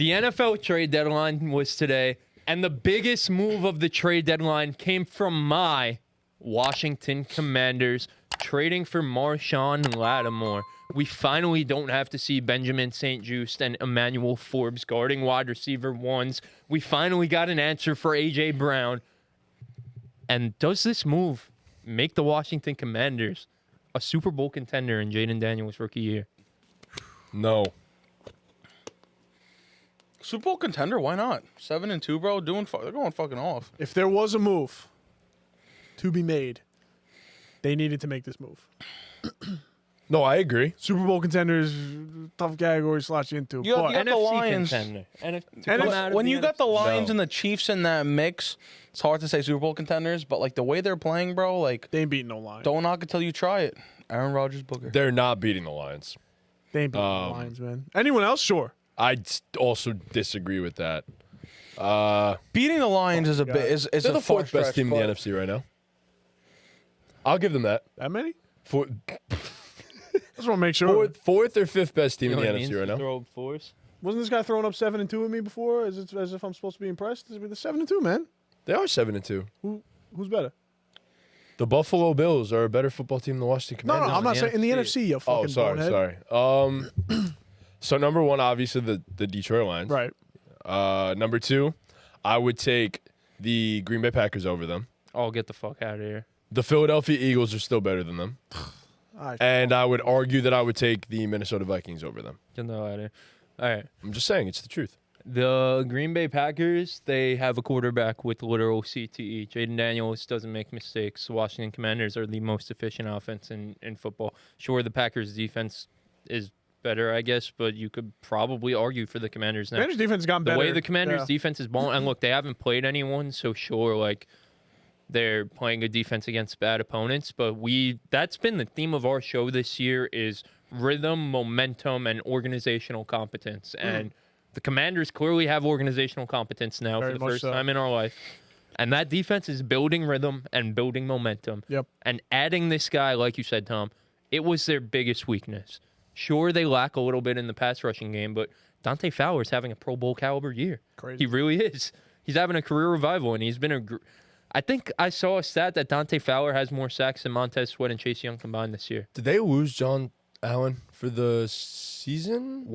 The NFL trade deadline was today, and the biggest move of the trade deadline came from my Washington Commanders trading for Marshon Lattimore. We finally don't have to see Benjamin St-Juste and Emmanuel Forbes guarding wide receiver ones. We finally got an answer for A.J. Brown. And does this move make the Washington Commanders a Super Bowl contender in Jaden Daniels' rookie year? No. Super Bowl contender? Why not? 7-2, bro. They're going fucking off. If there was a move to be made, they needed to make this move. No, I agree. Super Bowl contenders, tough category to slot you into. You got But the NFC Lions. contender. When you got the Lions No. and the Chiefs in that mix, it's hard to say Super Bowl contenders, but like the way they're playing, bro, like they ain't beating no Lions. don't knock it till you try it. Aaron Rodgers, Booker. They're not beating the Lions. They ain't beating the Lions, man. Anyone else? Sure. I'd also disagree with that. Beating the Lions is a God. bit is They're a the far fourth best stretch, team in the but- NFC right now. I'll give them that. That many? Four, Just want to make sure. fourth or fifth best team You know in what the it means NFC right to now. throw up fours? Wasn't this guy throwing up 7-2 with me before? As if I'm supposed to be impressed? This is the 7-2, man. They are 7-2. Who's better? The Buffalo Bills are a better football team than the Washington No, Commanders. I'm not the saying in the NFC. NFC. You fucking Oh, sorry, bonehead. sorry. So number one, obviously the Detroit Lions. Right. Number two, I would take the Green Bay Packers over them. Oh, get the fuck out of here. The Philadelphia Eagles are still better than them. All right. And I would argue that I would take the Minnesota Vikings over them. Get the hell out of here. All right. I'm just saying, it's the truth. The Green Bay Packers, they have a quarterback with literal CTE. Jaden Daniels doesn't make mistakes. The Washington Commanders are the most efficient offense in football. Sure, the Packers' defense is better, I guess, but you could probably argue for the Commanders now. Commanders defense has gotten The better. way the Commanders' Yeah. defense is balling, and look, they haven't played anyone, so sure, like, they're playing good defense against bad opponents, but that's been the theme of our show this year is rhythm, momentum, and organizational competence. And the Commanders clearly have organizational competence now Very for the much first so. time in our life. And that defense is building rhythm and building momentum. Yep. And adding this guy, like you said, Tom, it was their biggest weakness. Sure, they lack a little bit in the pass rushing game, but Dante Fowler's having a Pro Bowl caliber year. Crazy. He really is. He's having a career revival, and he's been I think I saw a stat that Dante Fowler has more sacks than Montez Sweat and Chase Young combined this year. Did they lose John Allen for the season?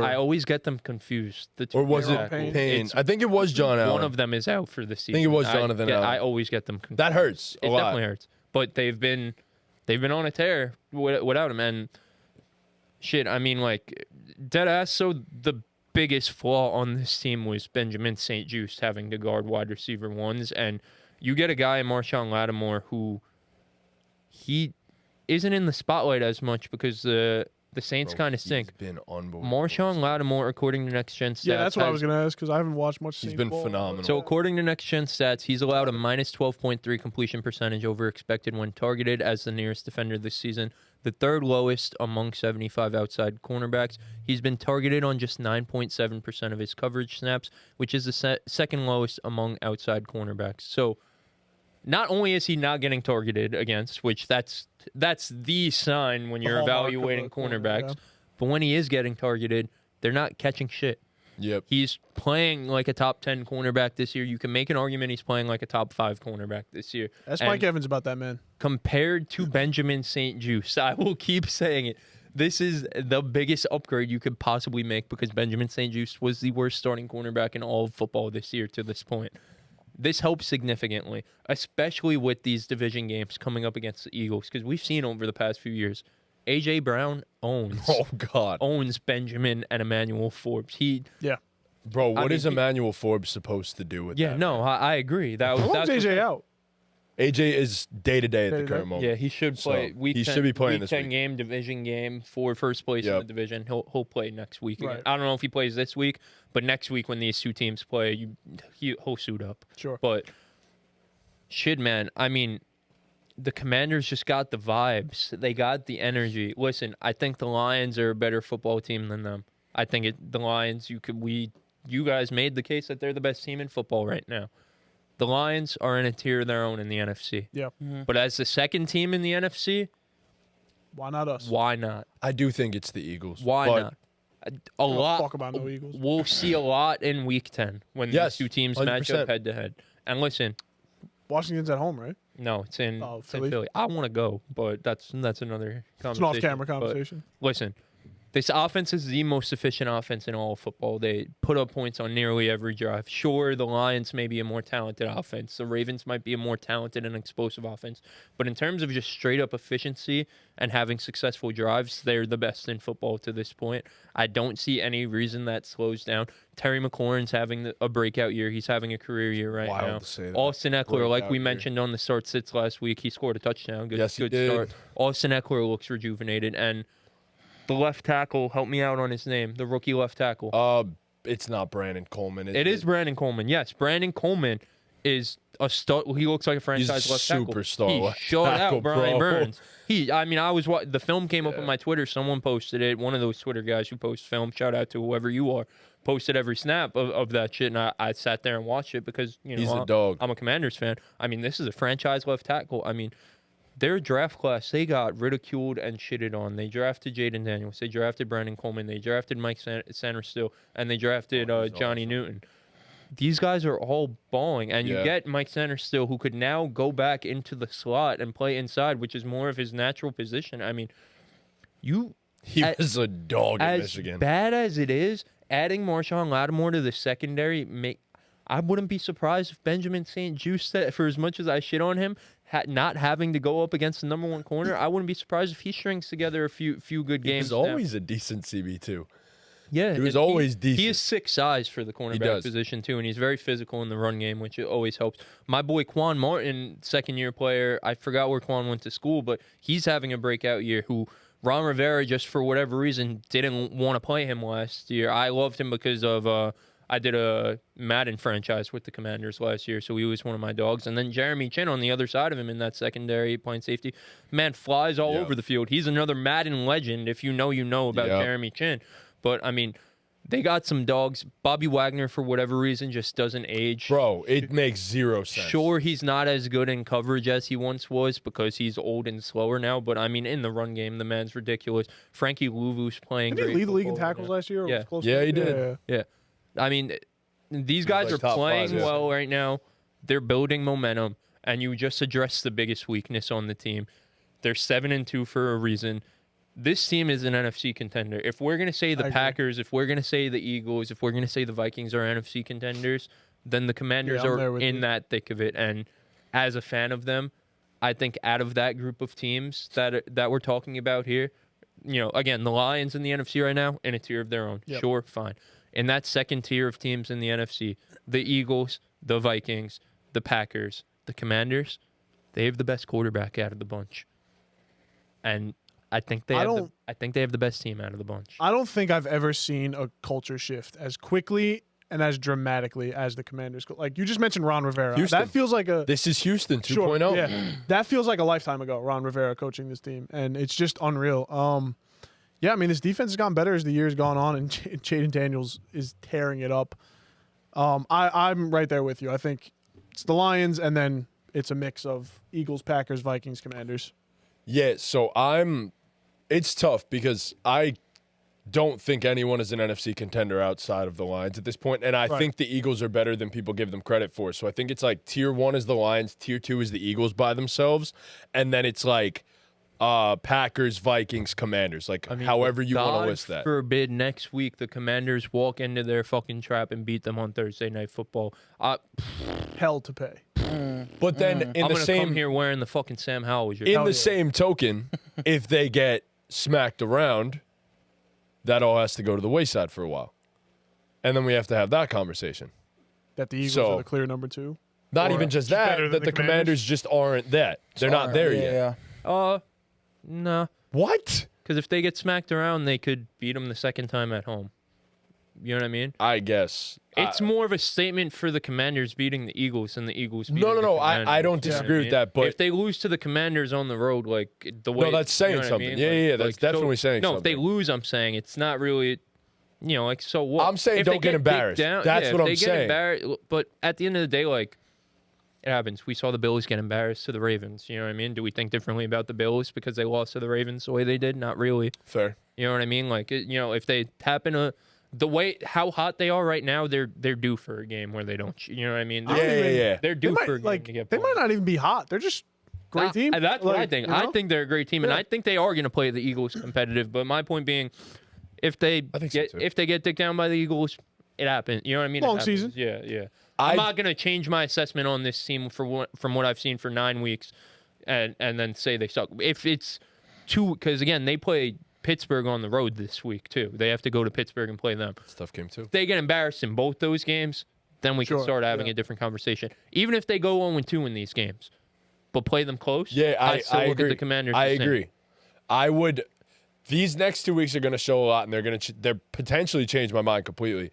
I always get them confused. The two Or was it tackles. Payne? It's- I think it was John Allen. One of them is out for the season. it was Jonathan Allen. I always get them confused. That hurts a It lot. definitely hurts. But they've been on a tear without him. And shit, I mean, like, dead ass. So the biggest flaw on this team was Benjamin St-Juste having to guard wide receiver ones. And you get a guy, Marshon Lattimore, who he isn't in the spotlight as much because the Saints kind of stink. He's been unbelievable. Marshawn Lattimore, according to Next Gen Stats, Yeah, that's what I has- was going to ask because I haven't watched much. He's Saints been ball. phenomenal. So according to Next Gen Stats, he's allowed a minus 12.3 completion percentage over expected when targeted as the nearest defender this season, the third lowest among 75 outside cornerbacks. He's been targeted on just 9.7% of his coverage snaps, which is the second lowest among outside cornerbacks. So not only is he not getting targeted against, which that's the sign when The you're hallmark of evaluating a corner, cornerbacks, yeah. but when he is getting targeted, they're not catching shit. Yep. He's playing like a top 10 cornerback this year. You can make an argument he's playing like a top 5 cornerback this year. That's And Mike Evans about that, man. compared to Benjamin St-Juste, I will keep saying it. This is the biggest upgrade you could possibly make because Benjamin St-Juste was the worst starting cornerback in all of football this year to this point. This helps significantly, especially with these division games coming up against the Eagles, because we've seen over the past few years, A.J. Brown owns Oh, God. Benjamin and Emmanuel Forbes. Yeah. Bro, what I is mean, Emmanuel Forbes supposed to do with Yeah, that? no, I agree. How long's that's AJ out? AJ is day-to-day at the Day-to-day? current moment. Yeah, he should So, play. Week he 10, should be playing week this 10 week. game, division game for first place in Yep. the division. He'll play next week. Again. Right. I don't know if he plays this week, but next week when these two teams play, he'll suit up. Sure. But shit, man. I mean, the Commanders just got the vibes. They got the energy. Listen, I think the Lions are a better football team than them. I think the Lions. You guys made the case that they're the best team in football right now. The Lions are in a tier of their own in the NFC. Yeah. But as the second team in the NFC, Why not us? why not? I do think it's the Eagles. Why but not? A lot. Fuck about no Eagles. We'll see a lot in Week 10 when Yes, these two teams match up 100%. head to head. And listen, Washington's at home, right? no, it's in, Oh, it's in Philly? Philly. I want to go, but that's another It's conversation. an off-camera But conversation. listen, this offense is the most efficient offense in all of football. They put up points on nearly every drive. Sure, the Lions may be a more talented offense. The Ravens might be a more talented and explosive offense. But in terms of just straight up efficiency and having successful drives, they're the best in football to this point. I don't see any reason that slows down. Terry McLaurin's having a breakout year. He's having a career year right Wild now. to say that. Austin Eckler, like Breakout we year. mentioned on the start sits last week, he scored a touchdown. Good, Yes, he good did. start. Austin Eckler looks rejuvenated. And the left tackle, help me out on his name, the rookie left tackle. It's not Brandon Coleman. It is Brandon Coleman. Yes, Brandon Coleman is a stud. He looks like a franchise He's a left tackle. superstar He left showed tackle, out Brian bro. Burns. The film came up on my Twitter. Someone posted it. One of those Twitter guys who posts film, shout out to whoever you are, posted every snap of that shit. And I sat there and watched it because, He's a dog. I'm a Commanders fan. I mean, this is a franchise left tackle. I mean, their draft class, they got ridiculed and shitted on. They drafted Jaden Daniels. They drafted Brandon Coleman. They drafted Mike Sanderstill. And they drafted Johnny Newton. These guys are all balling. And you Yeah. get Mike Sanderstill, who could now go back into the slot and play inside, which is more of his natural position. I mean, He was a dog at as Michigan. bad as it is, adding Marshon Lattimore to the secondary, I wouldn't be surprised if Benjamin St. Juste, for as much as I shit on him, not having to go up against the number one corner, I wouldn't be surprised if he strings together a few good He games. was now. always a decent CB too. Yeah, he was and always decent. He is 6 size for the cornerback does. position too, and he's very physical in the run game, which always helps. My boy Quan Martin, second-year player, I forgot where Quan went to school, but he's having a breakout year. Who Ron Rivera, just for whatever reason, didn't want to play him last year. I loved him because of I did a Madden franchise with the Commanders last year, so he was one of my dogs. And then Jeremy Chin on the other side of him in that secondary playing safety, man, flies all Yep. over the field. He's another Madden legend. If you know, you know about Yep. Jeremy Chin. But I mean, they got some dogs. Bobby Wagner, for whatever reason, just doesn't age. Bro, it makes zero sense. Sure, he's not as good in coverage as he once was because he's old and slower now. But I mean, in the run game, the man's ridiculous. Frankie Louvu's playing Did he great lead the league in football right tackles now. last year? Or Yeah. was close Yeah, to he did. Yeah, I mean, these guys like are top playing 5, yeah. well right now. They're building momentum, and you just addressed the biggest weakness on the team. They're 7-2 for a reason. This team is an NFC contender. If we're gonna say the agree. Packers, if we're gonna say the Eagles, if we're gonna say the Vikings are NFC contenders, then the Commanders Yeah, I'm there are with in you. that thick of it. And as a fan of them, I think out of that group of teams that we're talking about here, again, the Lions in the NFC right now in a tier of their own. Yep. Sure, fine. In that second tier of teams in the NFC, the Eagles, the Vikings, the Packers, the Commanders, they have the best quarterback out of the bunch. And I think they have the best team out of the bunch. I don't think I've ever seen a culture shift as quickly and as dramatically as the Commanders. Like you just mentioned Ron Rivera. Houston. That feels like a This is Houston 2.0. Sure, yeah. That feels like a lifetime ago, Ron Rivera coaching this team, and it's just unreal. Yeah, I mean, this defense has gotten better as the year's gone on, and Jaden Daniels is tearing it up. I'm right there with you. I think it's the Lions, and then it's a mix of Eagles, Packers, Vikings, Commanders. Yeah, so it's tough because I don't think anyone is an NFC contender outside of the Lions at this point, and I Right. think the Eagles are better than people give them credit for. So I think it's like tier 1 is the Lions, tier 2 is the Eagles by themselves, and then it's like Packers, Vikings, Commanders, like however you want to list that. God forbid next week the Commanders walk into their fucking trap and beat them on Thursday Night Football. Hell to pay. But then in I'm the gonna same come here wearing the fucking Sam Howell jersey. in the same token, if they get smacked around, that all has to go to the wayside for a while. And then we have to have that conversation. That the Eagles So- are the clear number 2. Not Or even just just that, better than that the the Commanders just aren't that. They're not there yet. Yeah. No, What? because if they get smacked around, they could beat them the second time at home. You know what I mean? I guess. It's more of a statement for the Commanders beating the Eagles than the Eagles beating No. the Commanders. I don't You know what disagree I with mean? that, but if they lose to the Commanders on the road, like the way that's saying you know what I something. mean? Yeah, that's definitely saying no, if they something. lose, I'm saying it's not really, like so what? I'm saying If they don't get dicked embarrassed. down- That's yeah, what if I'm they get saying. embarrassed, but at the end of the day, like It happens. We saw the Bills get embarrassed to the Ravens. You know what I mean? Do we think differently about the Bills because they lost to the Ravens the way they did? Not really. Fair. You know what I mean? Like, if they tap into the way how hot they are right now, they're due for a game where they don't. You know what I mean? Yeah. They're due for a game to get They points. might not even be hot. They're just great team. That's what I think. You know? I think they're a great team, and I think they are going to play the Eagles competitive. But my point being, if they get dicked down by the Eagles, it happens. You know what I mean? Long season. Yeah. I'm not going to change my assessment on this team from what I've seen for 9 weeks, and then say they suck. If it's because again they play Pittsburgh on the road this week too. They have to go to Pittsburgh and play them. It's a tough game too. If they get embarrassed in both those games, then we can start having a different conversation. Even if they go 0-2 in these games, but play them close. Yeah, I still look agree. at the Commanders. I the same. agree. I would. These next 2 weeks are going to show a lot, and they're potentially change my mind completely.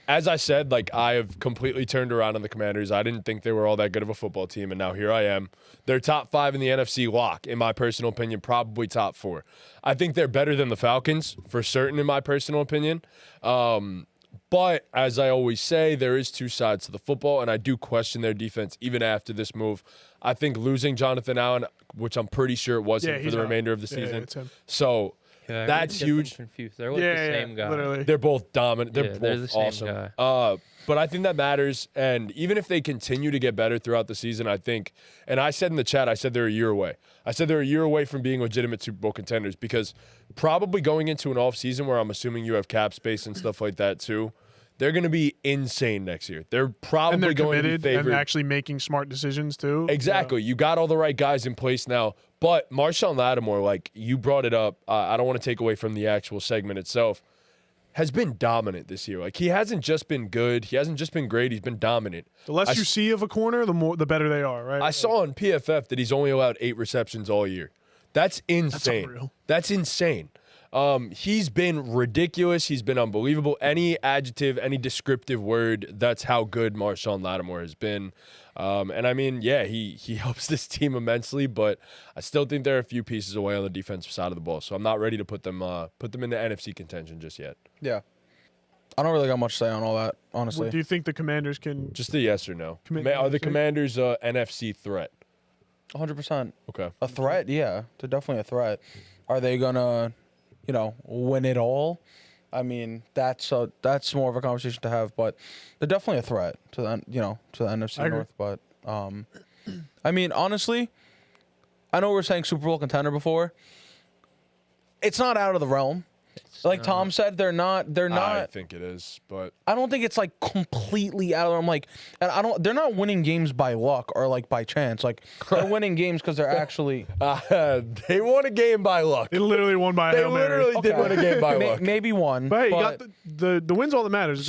As I said, like I have completely turned around on the Commanders. I didn't think they were all that good of a football team, and now here I am. They're top 5 in the NFC lock, in my personal opinion, probably top 4. I think they're better than the Falcons, for certain, in my personal opinion. But as I always say, there is 2 sides to the football, and I do question their defense even after this move. I think losing Jonathan Allen, which I'm pretty sure it wasn't for the remainder of the season. It's him. So Yeah, that's huge. Confused. They're like the same guy. Literally. They're both dominant. They're they're both the same awesome. guy. But I think that matters. And even if they continue to get better throughout the season, I think, and I said in the chat, I said they're a year away. I said they're a year away from being legitimate Super Bowl contenders because probably going into an off season where I'm assuming you have cap space and stuff like that too, they're going to be insane next year. They're probably And they're going to be committed favored. and actually making smart decisions too. Exactly. You got all the right guys in place now. But Marshon Lattimore, like you brought it up, I don't want to take away from the actual segment itself, has been dominant this year. Like he hasn't just been good. He hasn't just been great. He's been dominant. The less you see of a corner, the better they are, right? I saw on PFF that he's only allowed 8 receptions all year. That's insane. unreal. That's insane. He's been ridiculous. He's been unbelievable. Any adjective, any descriptive word, that's how good Marshon Lattimore has been. And I mean, yeah, he helps this team immensely, but I still think they're a few pieces away on the defensive side of the ball. So I'm not ready to put them in the NFC contention just yet. Yeah. I don't really got much to say on all that, honestly. Do you think the Commanders can? Just a yes or no. Commit Are the NFC? Commanders a NFC threat? 100%. Okay. A threat, yeah. They're definitely a threat. Are they gonna, win it all? I mean, that's more of a conversation to have, but they're definitely a threat to the to the NFC I agree. North. But I mean, honestly, I know we were saying Super Bowl contender before. It's not out of the realm. Like Tom said, they're not. I think it is, but I don't think it's like completely out of them. Like, and they're not winning games by luck or like by chance. Like they're winning games because they're actually. they won a game by luck. They literally won by a They Hail Mary. literally did win a game by luck. Maybe one. But hey, you got the win's all that matters.